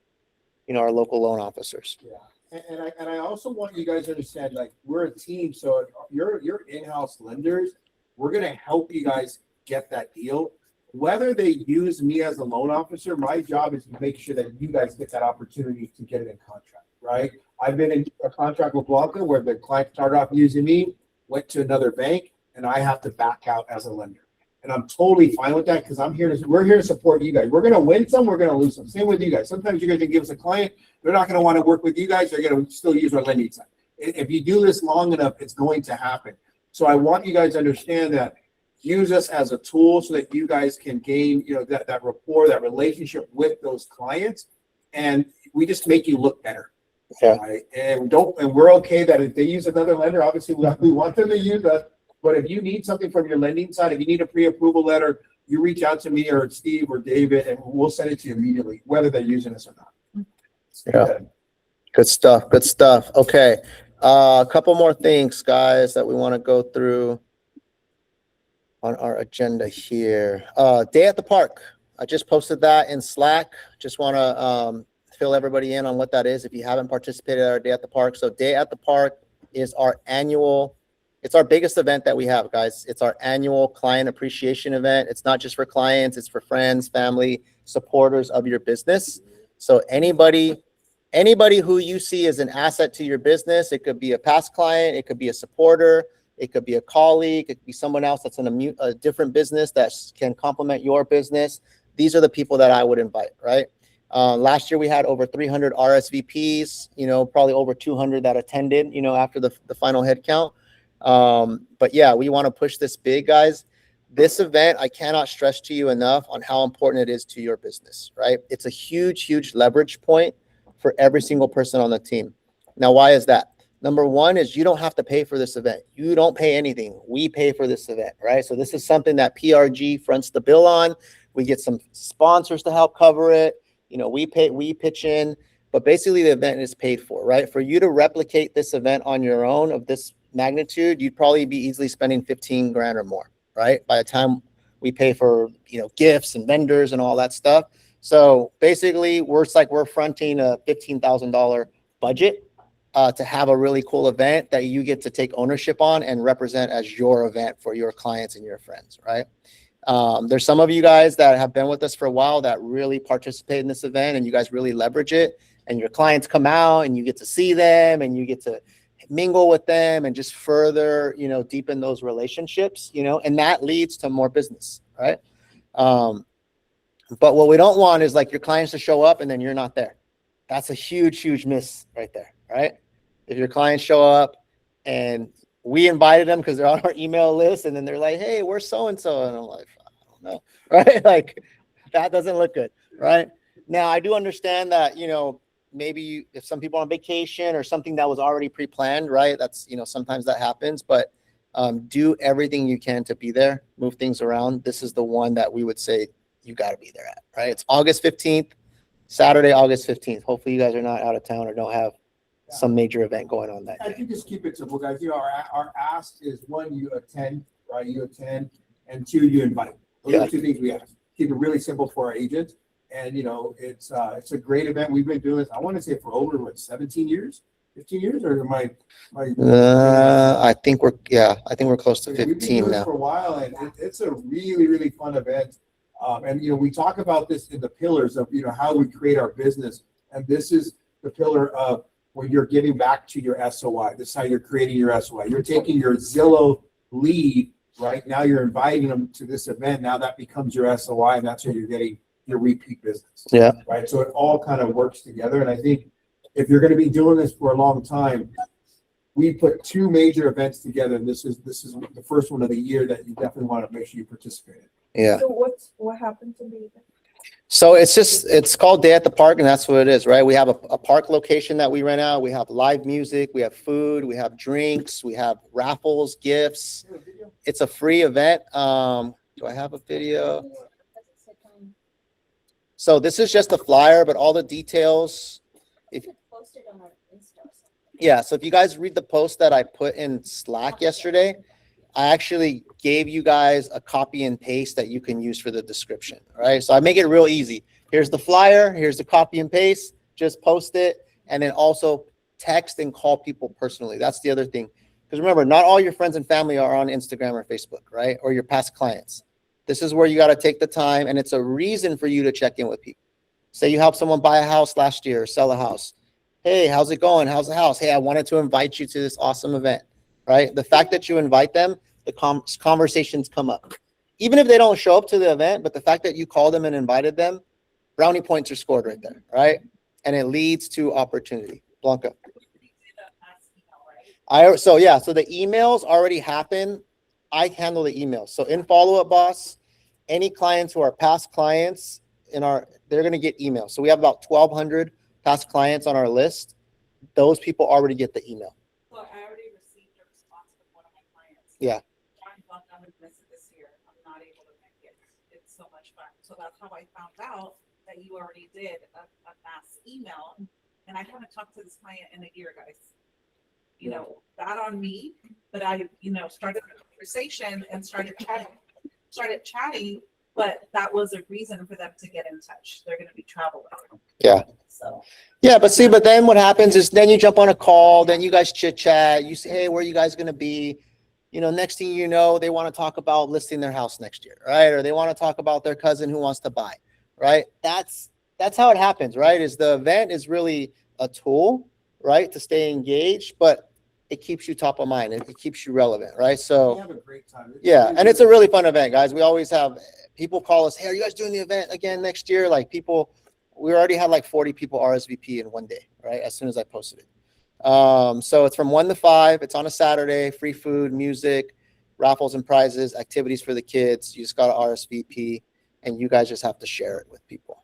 our local loan officers? Yeah. And I also want you guys to understand, we're a team. So you're in-house lenders. We're going to help you guys get that deal. Whether they use me as a loan officer, my job is to make sure that you guys get that opportunity to get it in contract, right? I've been in a contract with Blanca where the client started off using me, went to another bank, and I have to back out as a lender. And I'm totally fine with that because we're here to support you guys. We're going to win some, we're going to lose some. Same with you guys. Sometimes you guys can give us a client, they're not going to want to work with you guys. They're going to still use our lending side. If you do this long enough, it's going to happen. So I want you guys to understand that use us as a tool so that you guys can gain, that rapport, that relationship with those clients. And we just make you look better. Yeah. Right? And we're okay that if they use another lender, obviously we want them to use us. But if you need something from your lending side, if you need a pre-approval letter, you reach out to me or Steve or David, and we'll send it to you immediately, whether they're using us or not. Yeah. Good stuff. Good stuff. Okay. A couple more things, guys, that we want to go through on our agenda here. Day at the park. I just posted that in Slack. Just want to fill everybody in on what that is if you haven't participated at our Day at the Park. So Day at the Park is it's our biggest event that we have, guys. It's our annual client appreciation event. It's not just for clients, it's for friends, family, supporters of your business. So anybody who you see as an asset to your business, it could be a past client, it could be a supporter, it could be a colleague, it could be someone else that's in a different business that can complement your business. These are the people that I would invite, right? Last year we had over 300 RSVPs, probably over 200 that attended, after the final head count. But yeah, we want to push this big, guys. This event, I cannot stress to you enough on how important it is to your business, right? It's a huge, huge leverage point for every single person on the team. Now, why is that? Number one is you don't have to pay for this event. You don't pay anything. We pay for this event, right? So this is something that PRG fronts the bill on. We get some sponsors to help cover it. We pitch in, but basically the event is paid for, right? For you to replicate this event on your own of this magnitude, you'd probably be easily spending 15 grand or more, right? By the time we pay for, gifts and vendors and all that stuff. So basically we're fronting a $15,000 budget to have a really cool event that you get to take ownership on and represent as your event for your clients and your friends, right? There's some of you guys that have been with us for a while that really participate in this event and you guys really leverage it, and your clients come out and you get to see them and you get to mingle with them and just further, deepen those relationships, and that leads to more business, right? But what we don't want is like your clients to show up and then you're not there. That's a huge, huge miss right there, right? If your clients show up and we invited them because they're on our email list and then they're like, hey, where's so-and-so? And I'm like, I don't know, right? Like that doesn't look good, right? Now, I do understand that, maybe if some people are on vacation or something that was already pre-planned, right? That's, sometimes that happens, but do everything you can to be there, move things around. This is the one that we would say you got to be there at, right? It's August 15th, Saturday, August 15th. Hopefully you guys are not out of town or don't have some major event going on that I day. think just keep it simple, guys. Our ask is one, you attend, right? You attend, and two, you invite. Those are the two things we ask. Keep it really simple for our agents. And it's a great event. We've been doing this, I want to say for over 17 years, 15 years, or am I I think we're close to we've been 15 doing it now. for a while, and it's a really, really fun event. And we talk about this in the pillars of how we create our business. And this is the pillar of where you're giving back to your SOI. This is how you're creating your SOI. You're taking your Zillow lead, right? Now you're inviting them to this event. Now that becomes your SOI, and that's where you're getting your repeat business. Yeah. Right. So it all kind of works together. And I think if you're going to be doing this for a long time, we put two major events together. And this is the first one of the year that you definitely want to make sure you participate in. Yeah. So what happened to me? So it's called Day at the Park, and that's what it is, right? We have a park location that we rent out. We have live music, we have food, we have drinks, we have raffles, gifts. It's a free event. Do I have a video? So this is just a flyer, but all the details. Yeah, so if you guys read the post that I put in Slack yesterday, I actually gave you guys a copy and paste that you can use for the description, right? So I make it real easy. Here's the flyer, here's the copy and paste, just post it, and then also text and call people personally. That's the other thing. Because remember, not all your friends and family are on Instagram or Facebook, right? Or your past clients. This is where you got to take the time, and it's a reason for you to check in with people. Say you helped someone buy a house last year or sell a house. Hey, how's it going? How's the house? Hey, I wanted to invite you to this awesome event, right? The fact that you invite them, the conversations come up. Even if they don't show up to the event, but the fact that you called them and invited them, brownie points are scored right there, right? And it leads to opportunity. Blanca. So the emails already happen. I handle the emails. So in Follow Up Boss, any clients who are past clients they're going to get emails. So we have about 1,200 past clients on our list. Those people already get the email. So I already received a response from one of my clients. Yeah. John thought I would miss it this year. I'm not able to make it. It's so much fun. So that's how I found out that you already did a mass email. And I haven't talked to this client in a year, guys. You know, that on me, but I, started a conversation and started chatting, but that was a reason for them to get in touch. They're going to be traveling. Yeah. So. Yeah, but then what happens is then you jump on a call, then you guys chit chat, you say, hey, where are you guys going to be? Next thing you know, they want to talk about listing their house next year, right? Or they want to talk about their cousin who wants to buy, right? That's how it happens, right? Is the event is really a tool, right, to stay engaged, but it keeps you top of mind and it keeps you relevant, right? We So have a great time. yeah, and it's a really fun event, guys. We always have people call us, hey, are you guys doing the event again next year? Like we already had like 40 people RSVP in one day, right? As soon as I posted it. So it's from 1 to 5. It's on a Saturday, free food, music, raffles and prizes, activities for the kids. You just got to RSVP and you guys just have to share it with people.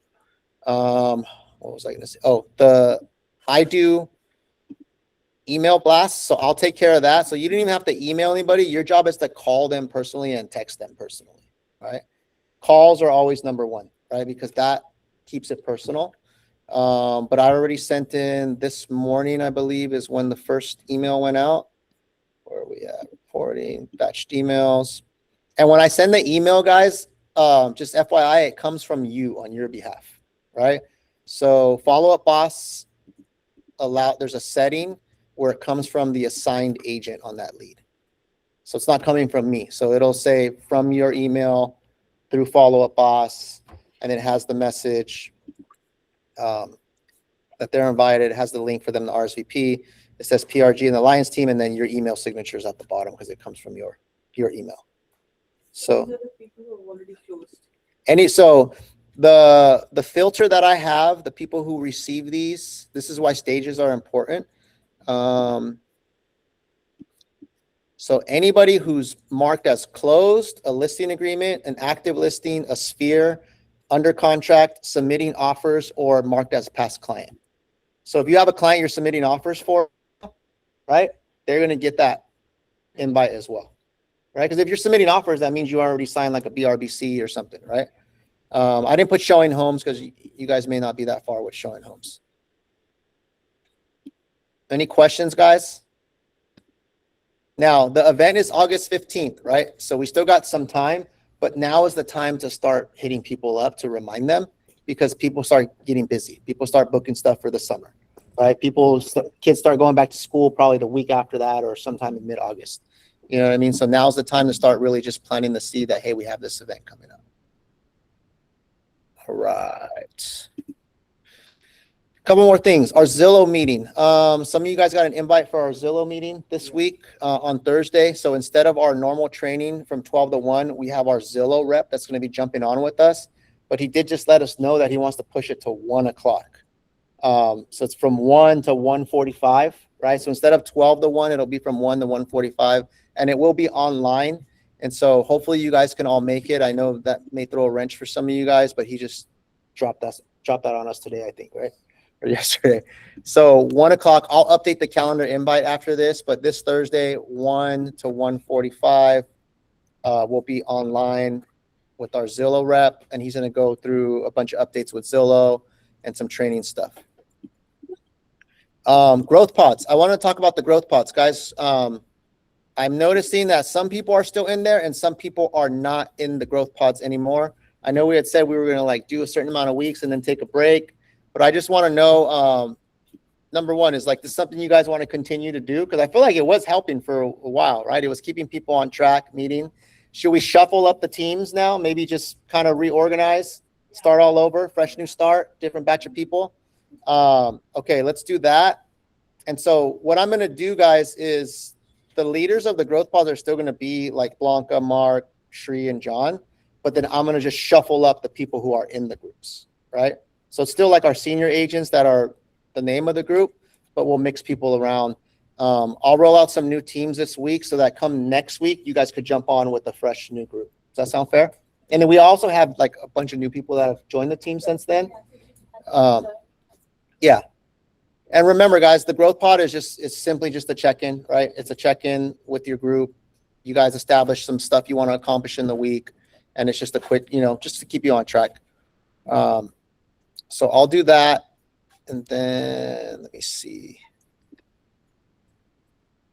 What was I going to say? Oh, I do email blasts. So I'll take care of that. So you didn't even have to email anybody. Your job is to call them personally and text them personally, right? Calls are always number one, right? Because that keeps it personal. But I already sent in this morning, I believe, is when the first email went out. Where are we at? Reporting, batched emails. And when I send the email, guys, just FYI, it comes from you on your behalf, right? So Follow Up Boss, there's a setting where it comes from the assigned agent on that lead. So it's not coming from me. So it'll say from your email through Follow Up Boss, and it has the message that they're invited. It has the link for them to RSVP. It says PRG and the Lions team, and then your email signature is at the bottom because it comes from your email. So These are the people who have already closed. The filter that I have, the people who receive these, this is why stages are important. So anybody who's marked as closed, a listing agreement, an active listing, a sphere, under contract, submitting offers, or marked as past client. So if you have a client you're submitting offers for, right, they're going to get that invite as well, right? Because if you're submitting offers, that means you already signed like a BRBC or something, right? I didn't put showing homes because you guys may not be that far with showing homes. Any questions, guys? Now, the event is August 15th, right? So we still got some time, but now is the time to start hitting people up to remind them because people start getting busy. People start booking stuff for the summer, right? Kids start going back to school probably the week after that or sometime in mid-August. You know what I mean? So now's the time to start really just planting the seed that, hey, we have this event coming up. All right. Couple more things. Our Zillow meeting. Some of you guys got an invite for our Zillow meeting this week on Thursday. So instead of our normal training from 12 to 1, we have our Zillow rep that's going to be jumping on with us. But he did just let us know that he wants to push it to 1 o'clock. So it's from 1 to 1:45, right? So instead of 12 to 1, it'll be from 1 to 1:45, and it will be online. And so hopefully you guys can all make it. I know that may throw a wrench for some of you guys, but he just dropped that on us today, I think, right? Or yesterday. So 1 o'clock, I'll update the calendar invite after this, but this Thursday, 1 to 1:45, we'll be online with our Zillow rep, and he's going to go through a bunch of updates with Zillow and some training stuff. Growth pods. I want to talk about the growth pods, guys. I'm noticing that some people are still in there and some people are not in the growth pods anymore. I know we had said we were going to like do a certain amount of weeks and then take a break, but I just want to know, number one, is like this something you guys want to continue to do? Because I feel like it was helping for a while, right? It was keeping people on track, meeting. Should we shuffle up the teams now? Maybe just kind of reorganize, start all over, fresh new start, different batch of people. Okay, let's do that. And so what I'm going to do, guys, is the leaders of the growth pods are still going to be like Blanca, Mark, Shri, and John. But then I'm going to just shuffle up the people who are in the groups, right? So it's still like our senior agents that are the name of the group, but we'll mix people around. I'll roll out some new teams this week so that come next week, you guys could jump on with a fresh new group. Does that sound fair? And then we also have like a bunch of new people that have joined the team since then. Yeah. And remember, guys, the growth pod is simply just a check-in, right? It's a check-in with your group. You guys establish some stuff you want to accomplish in the week, and it's just a quick, just to keep you on track. So I'll do that, and then let me see.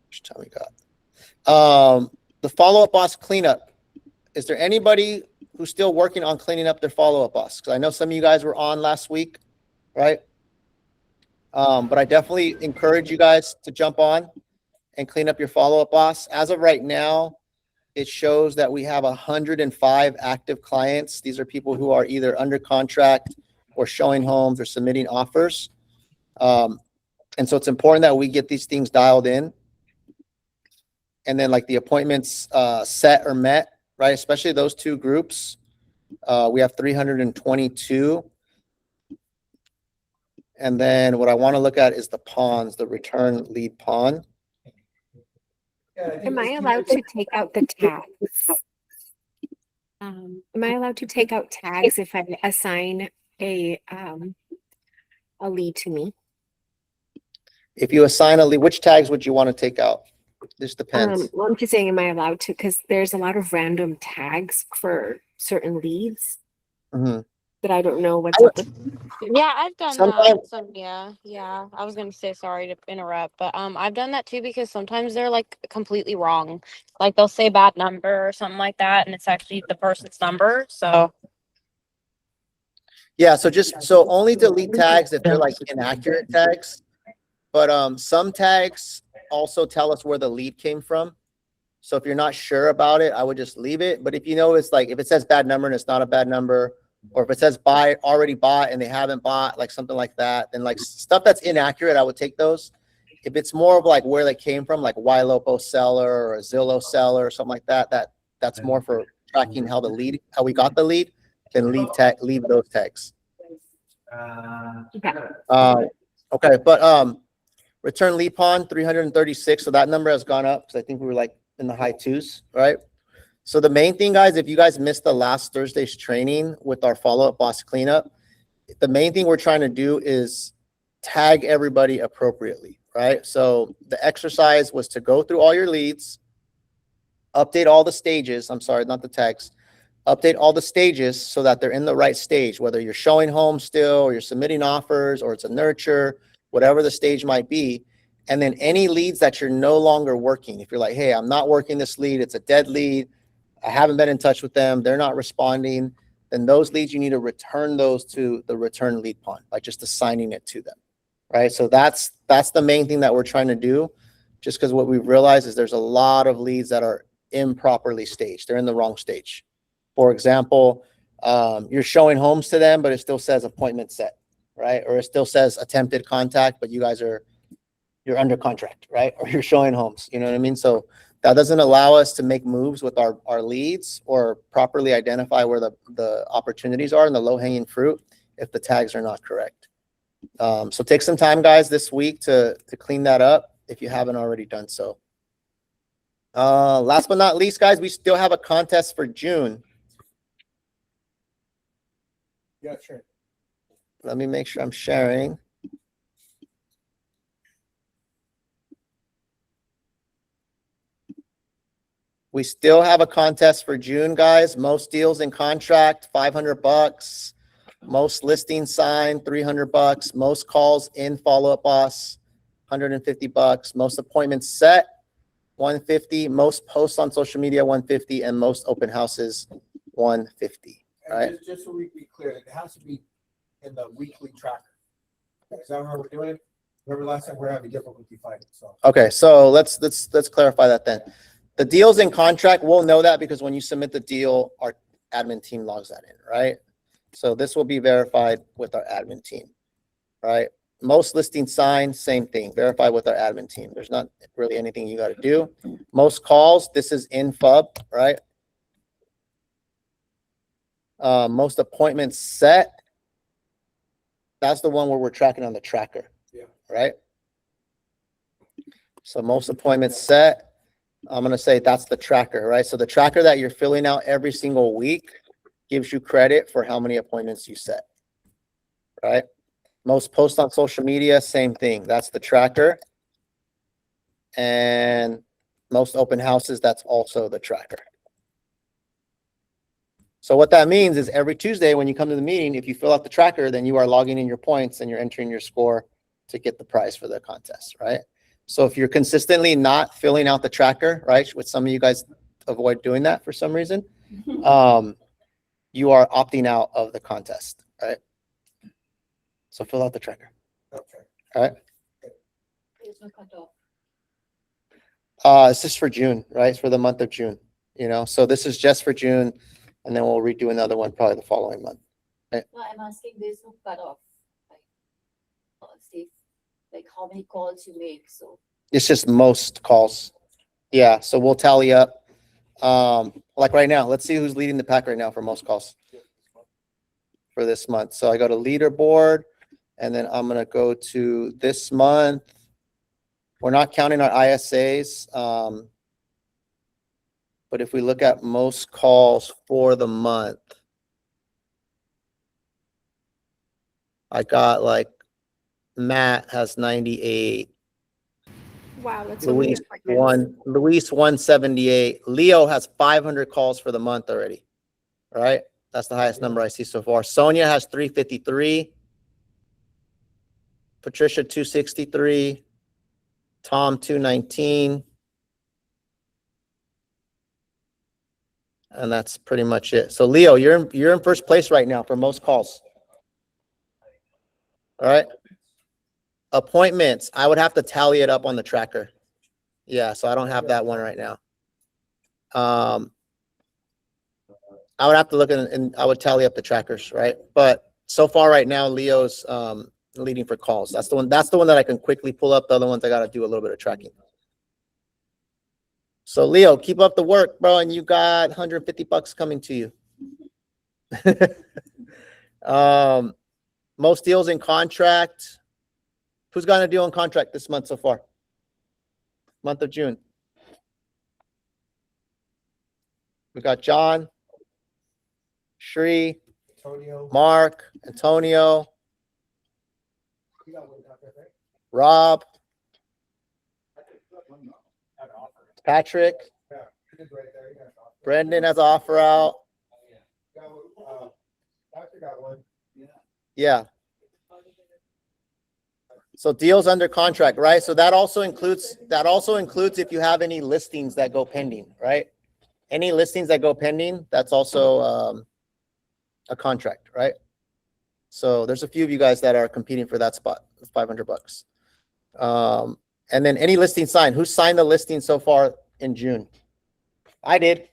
Which time we got? The follow-up boss cleanup. Is there anybody who's still working on cleaning up their follow-up boss? Because I know some of you guys were on last week, right? But I definitely encourage you guys to jump on and clean up your follow-up boss. As of right now, it shows that we have 105 active clients. These are people who are either under contract or showing homes or submitting offers. And so it's important that we get these things dialed in. And then like the appointments set or met, right? Especially those two groups. We have 322. And then what I want to look at is the pawns, the return lead pawn. Am I allowed to take out the tags? Am I allowed to take out tags if I assign a lead to me? If you assign a lead, which tags would you want to take out? This depends. Well, I'm just saying, am I allowed to? Because there's a lot of random tags for certain leads Mhm. that I don't know what's up with. Yeah, I've done Sometimes- that. So yeah. I was gonna say sorry to interrupt, but I've done that too because sometimes they're like completely wrong. Like they'll say bad number or something like that, and it's actually the person's number. So Yeah, so only delete tags if they're like inaccurate tags. But some tags also tell us where the lead came from. So if you're not sure about it, I would just leave it. But if you know it's like if it says bad number and it's not a bad number, or if it says already bought and they haven't bought, like something like that, then like stuff that's inaccurate, I would take those. If it's more of like where they came from, like YLOPO seller or a Zillow seller or something like that, that's more for tracking how we got the lead, then leave those tags. Okay, but return lead pawn 336. So that number has gone up because I think we were like in the high twos, right? So the main thing, guys, if you guys missed the last Thursday's training with our follow-up boss cleanup, the main thing we're trying to do is tag everybody appropriately, right? So the exercise was to go through all your leads, update all the stages. I'm sorry, not the tags. Update all the stages so that they're in the right stage, whether you're showing homes still or you're submitting offers or it's a nurture, whatever the stage might be. And then any leads that you're no longer working, if you're like, hey, I'm not working this lead, it's a dead lead, I haven't been in touch with them, they're not responding, then those leads, you need to return those to the return lead pawn by just assigning it to them, right? So that's the main thing that we're trying to do, just because what we've realized is there's a lot of leads that are improperly staged. They're in the wrong stage. For example, you're showing homes to them, but it still says appointment set, right? Or it still says attempted contact, but you're under contract, right? Or you're showing homes, you know what I mean? So that doesn't allow us to make moves with our leads or properly identify where the opportunities are and the low-hanging fruit if the tags are not correct. So take some time, guys, this week to clean that up if you haven't already done so. Last but not least, guys, we still have a contest for June. Yeah, sure. Let me make sure I'm sharing. We still have a contest for June, guys. Most deals in contract, $500. Most listings signed, $300. Most calls in follow-up boss, $150. Most appointments set, $150. Most posts on social media, $150, and most open houses, $150. Right. And just so we be clear, it has to be in the weekly tracker. Is that how we're doing it? Remember last time we're having difficulty finding, so. Okay, so let's clarify that then. The deals in contract, we'll know that because when you submit the deal, our admin team logs that in, right? So this will be verified with our admin team, right? Most listings signed, same thing, verified with our admin team. There's not really anything you got to do. Most calls, this is in FUB, right? Most appointments set, that's the one where we're tracking on the tracker, Yeah. right? So most appointments set. I'm gonna say that's the tracker, right? So the tracker that you're filling out every single week gives you credit for how many appointments you set, right? Most posts on social media, same thing. That's the tracker. And most open houses, that's also the tracker. So what that means is every Tuesday when you come to the meeting, if you fill out the tracker, then you are logging in your points and you're entering your score to get the prize for the contest, right? So if you're consistently not filling out the tracker, right, which some of you guys avoid doing that for some reason, you are opting out of the contest, right? So fill out the tracker. Okay. All right. There's no cutoff. This is for June, right? It's for the month of June, you know, so this is just for June, and then we'll redo another one probably the following month. No, I'm asking there's no cutoff. Like, say, like how many calls you make, so. It's just most calls. Yeah, so we'll tally up. Like right now, let's see who's leading the pack right now for most calls for this month. So I go to leaderboard, and then I'm gonna go to this month. We're not counting our ISAs. But if we look at most calls for the month, I got like Matt has 98. Wow, that's Luis 178. Leo has 500 calls for the month already. All right. That's the highest number I see so far. Sonia has 353. Patricia 263. Tom 219. And that's pretty much it. So Leo, you're in first place right now for most calls. All right. Appointments, I would have to tally it up on the tracker. Yeah, so I don't have that one right now. I would have to look and I would tally up the trackers, right? But so far right now, Leo's leading for calls. That's the one that I can quickly pull up. The other ones I gotta do a little bit of tracking. So Leo, keep up the work, bro, and you got $150 coming to you. Most deals in contract. Who's got a deal in contract this month so far? Month of June. We got John, Shri, Antonio. Mark, Antonio, You got one out there, right? Rob, Patrick, Yeah, he's right there. He got an offer. Brendan has an offer out. Got one, Doctor got one. Yeah. So deals under contract, right? So that also includes if you have any listings that go pending, right? Any listings that go pending, that's also a contract, right? So there's a few of you guys that are competing for that spot, $500. And then any listing signed. Who signed the listing so far in June? I did.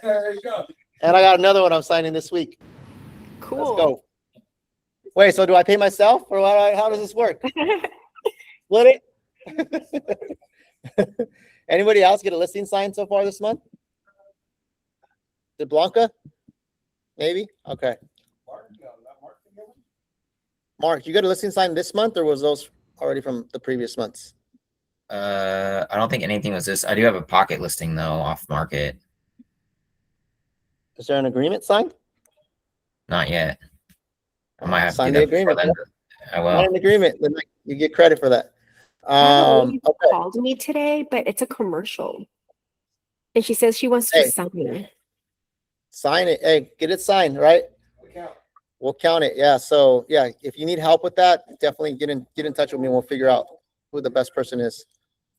There you go. And I got another one I'm signing this week. Cool. Let's go. Wait, so do I pay myself or how does this work? Split it? Anybody else get a listing signed so far this month? Did Blanca? Maybe? Okay. Mark, you got a listing signed this month or was those already from the previous months? I don't think anything was this. I do have a pocket listing though, off market. Is there an agreement signed? Not yet. I might have to Sign do the that before agreement. then. I Not will. an agreement, then you get credit for that. I have a lady who Okay. called me today, but it's a commercial. And she says she wants to Hey. sign it. Sign it. Hey, get it signed, right? We'll count it. Yeah. So yeah, if you need help with that, definitely get in touch with me and we'll figure out who the best person is.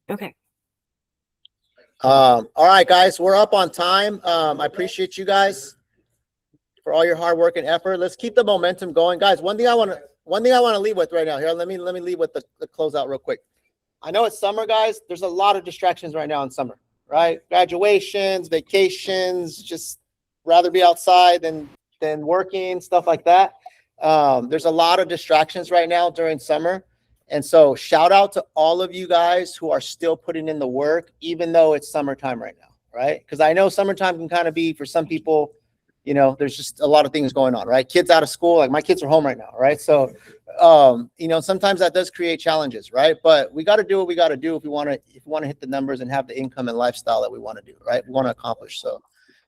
Okay. All right, guys, we're up on time. I appreciate you guys for all your hard work and effort. Let's keep the momentum going, guys. One thing I want to leave with right now. Here, let me leave with the closeout real quick. I know it's summer, guys. There's a lot of distractions right now in summer, right? Graduations, vacations, just rather be outside than working, stuff like that. There's a lot of distractions right now during summer. And so shout out to all of you guys who are still putting in the work, even though it's summertime right now, right? Because I know summertime can kind of be, for some people, you know, there's just a lot of things going on, right? Kids out of school, like my kids are home right now, right? So You know, sometimes that does create challenges, right? But we got to do what we got to do if we want to hit the numbers and have the income and lifestyle that we want to do, right? We want to accomplish.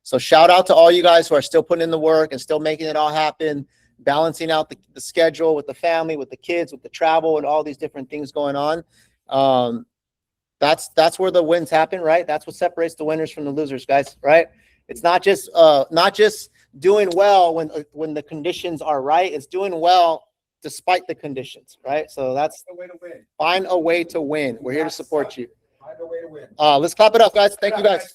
So shout out to all you guys who are still putting in the work and still making it all happen, balancing out the schedule with the family, with the kids, with the travel, and all these different things going on. That's where the wins happen, right? That's what separates the winners from the losers, guys, right? It's not just doing well when the conditions are right. It's doing well despite the conditions, right? So that's The way to win. find a way to win. We're here to support you. Find a way to win. Let's clap it up, guys. Thank you, guys.